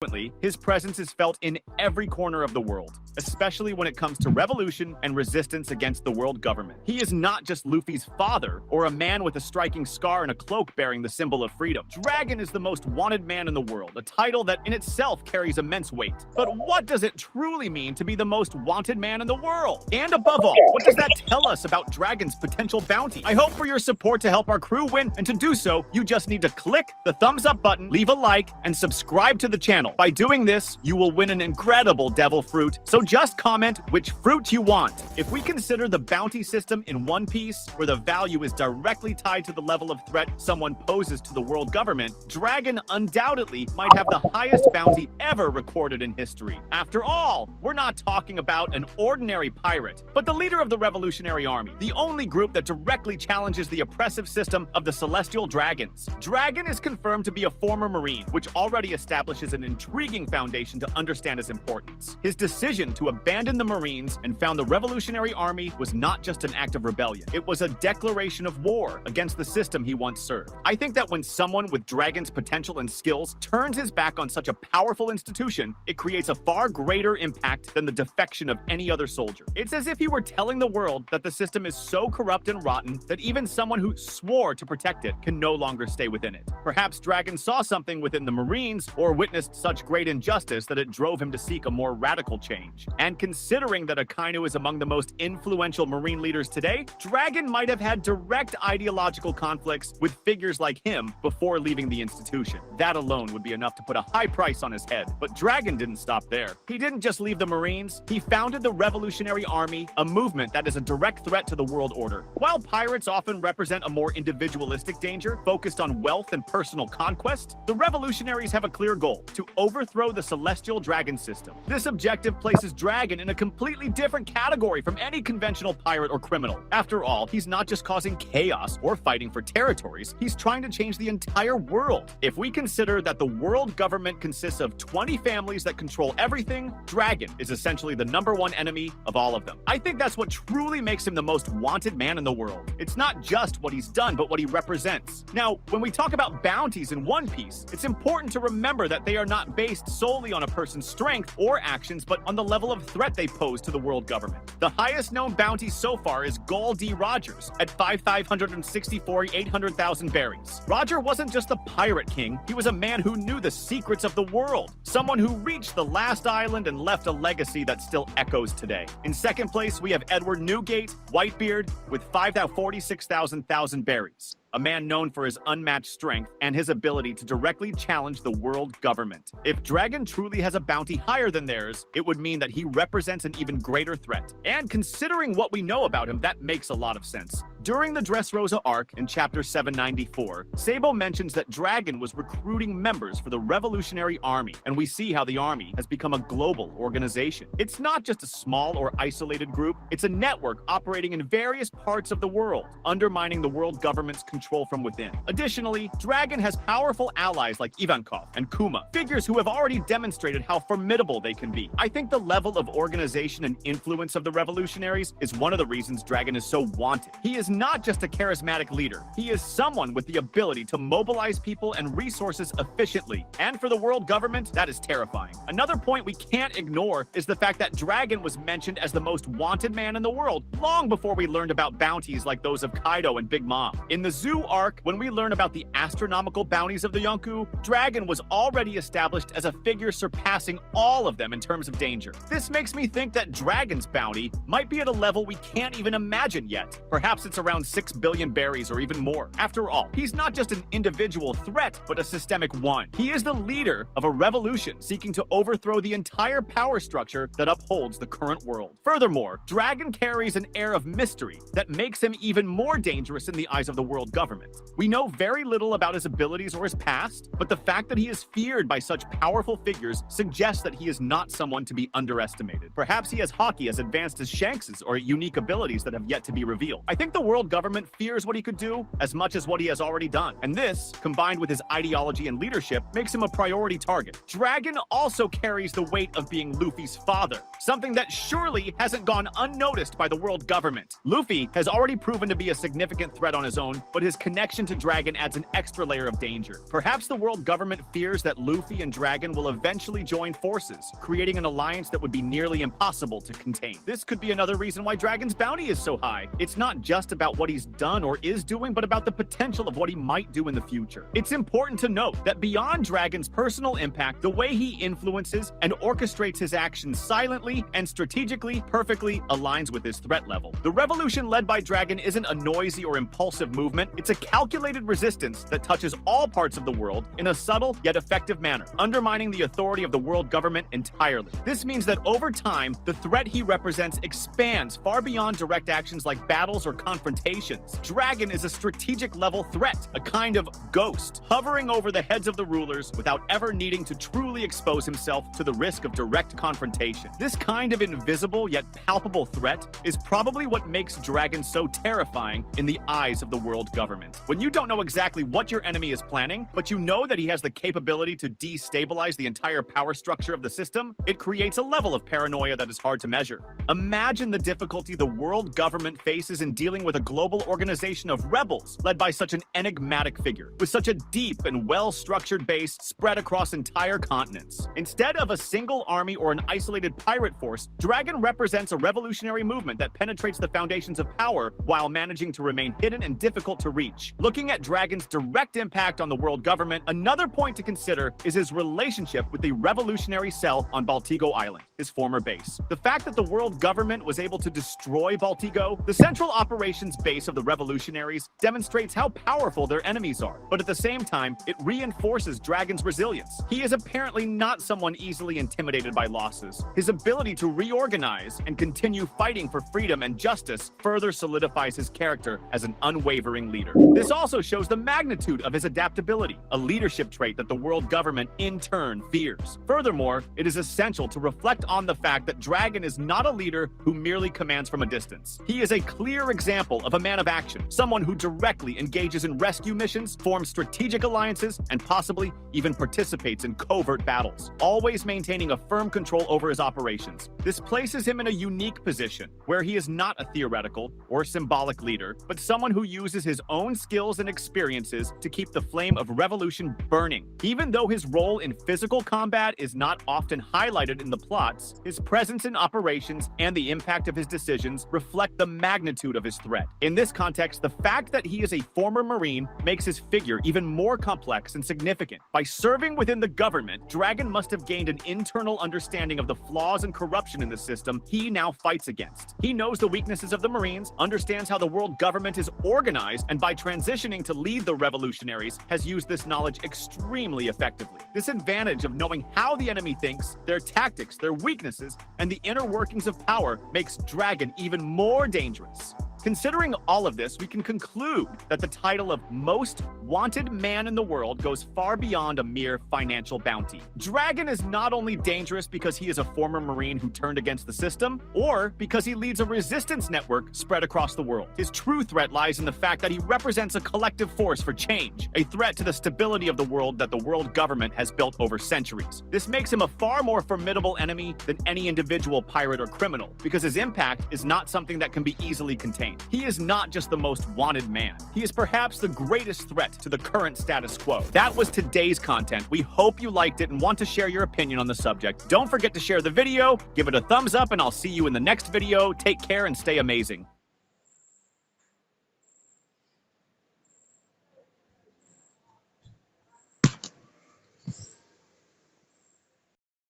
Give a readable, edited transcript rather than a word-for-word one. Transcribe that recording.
Consequently, his presence is felt in every corner of the world, especially when it comes to revolution and resistance against the world government. He is not just Luffy's father or a man with a striking scar and a cloak bearing the symbol of freedom. Dragon is the most wanted man in the world, a title that in itself carries immense weight. But what does it truly mean to be the most wanted man in the world? And above all, what does that tell us about Dragon's potential bounty? I hope for your support to help our crew win, and to do so, you just need to click the thumbs up button, leave a like, and subscribe to the channel. By doing this, you will win an incredible devil fruit, so just comment which fruit you want. If we consider the bounty system in One Piece, where the value is directly tied to the level of threat someone poses to the world government, Dragon undoubtedly might have the highest bounty ever recorded in history. After all, we're not talking about an ordinary pirate, but the leader of the Revolutionary Army, the only group that directly challenges the oppressive system of the Celestial Dragons. Dragon is confirmed to be a former Marine, which already establishes an intriguing foundation to understand his importance. His decision to abandon the Marines and found the Revolutionary Army was not just an act of rebellion. It was a declaration of war against the system he once served. I think that when someone with Dragon's potential and skills turns his back on such a powerful institution, it creates a far greater impact than the defection of any other soldier. It's as if he were telling the world that the system is so corrupt and rotten that even someone who swore to protect it can no longer stay within it. Perhaps Dragon saw something within the Marines or witnessed such great injustice that it drove him to seek a more radical change. And considering that Akainu is among the most influential Marine leaders today, Dragon might have had direct ideological conflicts with figures like him before leaving the institution. That alone would be enough to put a high price on his head. But Dragon didn't stop there. He didn't just leave the Marines, he founded the Revolutionary Army, a movement that is a direct threat to the world order. While pirates often represent a more individualistic danger, focused on wealth and personal conquest, the revolutionaries have a clear goal: to overthrow the Celestial Dragon system. This objective places Dragon in a completely different category from any conventional pirate or criminal. After all, he's not just causing chaos or fighting for territories, he's trying to change the entire world. If we consider that the world government consists of 20 families that control everything, Dragon is essentially the #1 enemy of all of them. I think that's what truly makes him the most wanted man in the world. It's not just what he's done, but what he represents. Now, when we talk about bounties in One Piece, it's important to remember that they are not based solely on a person's strength or actions, but on the level of threat they pose to the world government. The highest known bounty so far is Gol D. Rogers at 5,564,800,000 berries. Roger wasn't just the pirate king, he was a man who knew the secrets of the world, someone who reached the last island and left a legacy that still echoes today. In second place, we have Edward Newgate, Whitebeard, with 5,046,000 berries. A man known for his unmatched strength and his ability to directly challenge the world government. If Dragon truly has a bounty higher than theirs, it would mean that he represents an even greater threat. And considering what we know about him, that makes a lot of sense. During the Dressrosa arc in chapter 794, Sabo mentions that Dragon was recruiting members for the Revolutionary Army, and we see how the army has become a global organization. It's not just a small or isolated group, it's a network operating in various parts of the world, undermining the world government's control from within. Additionally, Dragon has powerful allies like Ivankov and Kuma, figures who have already demonstrated how formidable they can be. I think the level of organization and influence of the revolutionaries is one of the reasons Dragon is so wanted. He is not just a charismatic leader, he is someone with the ability to mobilize people and resources efficiently. And for the world government, that is terrifying. Another point we can't ignore is the fact that Dragon was mentioned as the most wanted man in the world long before we learned about bounties like those of Kaido and Big Mom. In the Zoo arc, when we learn about the astronomical bounties of the Yonkou, Dragon was already established as a figure surpassing all of them in terms of danger. This makes me think that Dragon's bounty might be at a level we can't even imagine yet. Perhaps it's around 6 billion berries or even more. After all, he's not just an individual threat, but a systemic one. He is the leader of a revolution seeking to overthrow the entire power structure that upholds the current world. Furthermore, Dragon carries an air of mystery that makes him even more dangerous in the eyes of the world government. We know very little about his abilities or his past, but the fact that he is feared by such powerful figures suggests that he is not someone to be underestimated. Perhaps he has Haki as advanced as Shanks's or unique abilities that have yet to be revealed. I think the world government fears what he could do as much as what he has already done. And this, combined with his ideology and leadership, makes him a priority target. Dragon also carries the weight of being Luffy's father, something that surely hasn't gone unnoticed by the world government. Luffy has already proven to be a significant threat on his own, but his connection to Dragon adds an extra layer of danger. Perhaps the world government fears that Luffy and Dragon will eventually join forces, creating an alliance that would be nearly impossible to contain. This could be another reason why Dragon's bounty is so high. It's not just about what he's done or is doing, but about the potential of what he might do in the future. It's important to note that beyond Dragon's personal impact, the way he influences and orchestrates his actions silently and strategically perfectly aligns with his threat level. The revolution led by Dragon isn't a noisy or impulsive movement. It's a calculated resistance that touches all parts of the world in a subtle yet effective manner, undermining the authority of the world government entirely. This means that over time, the threat he represents expands far beyond direct actions like battles or confrontations. Dragon is a strategic level threat, a kind of ghost, hovering over the heads of the rulers without ever needing to truly expose himself to the risk of direct confrontation. This kind of invisible yet palpable threat is probably what makes Dragon so terrifying in the eyes of the world government. When you don't know exactly what your enemy is planning, but you know that he has the capability to destabilize the entire power structure of the system, it creates a level of paranoia that is hard to measure. Imagine the difficulty the world government faces in dealing with a global organization of rebels led by such an enigmatic figure, with such a deep and well-structured base spread across entire continents. Instead of a single army or an isolated pirate force, Dragon represents a revolutionary movement that penetrates the foundations of power while managing to remain hidden and difficult to reach. Looking at Dragon's direct impact on the world government, another point to consider is his relationship with the revolutionary cell on Baltigo Island, his former base. The fact that the world government was able to destroy Baltigo, the central operations base of the revolutionaries, demonstrates how powerful their enemies are. But at the same time, it reinforces Dragon's resilience. He is apparently not someone easily intimidated by losses. His ability to reorganize and continue fighting for freedom and justice further solidifies his character as an unwavering leader. This also shows the magnitude of his adaptability, a leadership trait that the world government in turn fears. Furthermore, it is essential to reflect on the fact that Dragon is not a leader who merely commands from a distance. He is a clear example of a man of action, someone who directly engages in rescue missions, forms strategic alliances, and possibly even participates in covert battles, always maintaining a firm control over his operations. This places him in a unique position, where he is not a theoretical or symbolic leader, but someone who uses his own skills and experiences to keep the flame of revolution burning. Even though his role in physical combat is not often highlighted in the plots, his presence in operations and the impact of his decisions reflect the magnitude of his threat. In this context, the fact that he is a former Marine makes his figure even more complex and significant. By serving within the government, Dragon must have gained an internal understanding of the flaws and corruption in the system he now fights against. He knows the weaknesses of the Marines, understands how the world government is organized, and by transitioning to lead the revolutionaries, has used this knowledge extremely effectively. This advantage of knowing how the enemy thinks, their tactics, their weaknesses, and the inner workings of power makes Dragon even more dangerous. Considering all of this, we can conclude that the title of Most Wanted Man in the World goes far beyond a mere financial bounty. Dragon is not only dangerous because he is a former Marine who turned against the system, or because he leads a resistance network spread across the world. His true threat lies in the fact that he represents a collective force for change, a threat to the stability of the world that the world government has built over centuries. This makes him a far more formidable enemy than any individual pirate or criminal, because his impact is not something that can be easily contained. He is not just the most wanted man. He is perhaps the greatest threat to the current status quo. That was today's content. We hope you liked it and want to share your opinion on the subject. Don't forget to share the video, give it a thumbs up, and I'll see you in the next video. Take care and stay amazing.